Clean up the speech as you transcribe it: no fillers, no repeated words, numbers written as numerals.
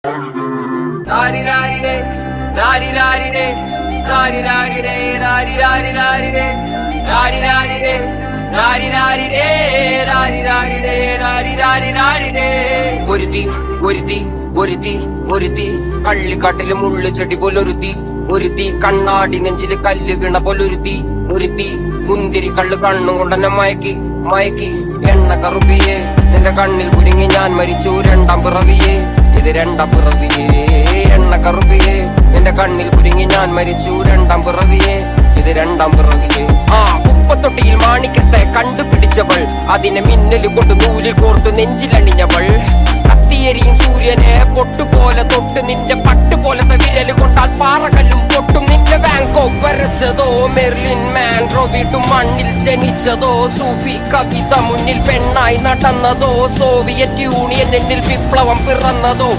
Rari rari re, rari rari re, rari rari re, rari rari rari re, rari rari re, rari rari re, rari rari re, rari rari rari re. ഒരുത്തി ഒരുത്തി ഒരുത്തി ഒരുത്തി കള്ളിക്കാട്ടില് മുള്ളു ചെടി പോലൊരുത്തി ഒരുത്തി കണ്ണാടി നെഞ്ചില് കല്ല് വീണ പോലൊരുത്തി ഒരുത്തി മുന്തിരി കള്ള് കണ്ണും കൊണ്ടെന്നെ മയക്കി മയക്കി എണ്ണ കറുപ്പിയെ നിന്റെ കണ്ണിൽ കുരുങ്ങി ഞാൻ മരിച്ചു രണ്ടാം പിറവിയെ ഇത് രണ്ടാം പിറവിയെ എണ്ണ കറുപ്പിയെ നിന്റെ കണ്ണിൽ കുരുങ്ങി ഞാൻ മരിച്ചു രണ്ടാം പിറവിയെ ഇത് രണ്ടാം പിറവിയെ ഉപ്പത്തൊട്ടിയിൽ മാണിക്കത്തെ കണ്ടുപിടിച്ചവൾ അതിനെ മിന്നല് കൊണ്ട് നൂലിൽ കോർത്തു നെഞ്ചിലണിഞ്ഞവൾ കത്തിയെരിയും സൂര്യനെ പൊട്ടുപോലെ തൊട്ട് നിന്റെ പട്ടുപോലത്തെ വിരല് കൊണ്ടാൽ പാറകല്ലും പൊട്ടും നിന്റെ ബാങ്കോക്ക് വരച്ചതോ മെർലിൻ മാൻഡ്രോ വീട്ടും മണ്ണിൽ ജനിച്ചതോ സൂഫി കവിത മുന്നിൽ പെണ്ണായി നടന്നതോ സോവിയറ്റ് യൂണിയൻ എന്നിൽ വിപ്ലവം പിറന്നതോ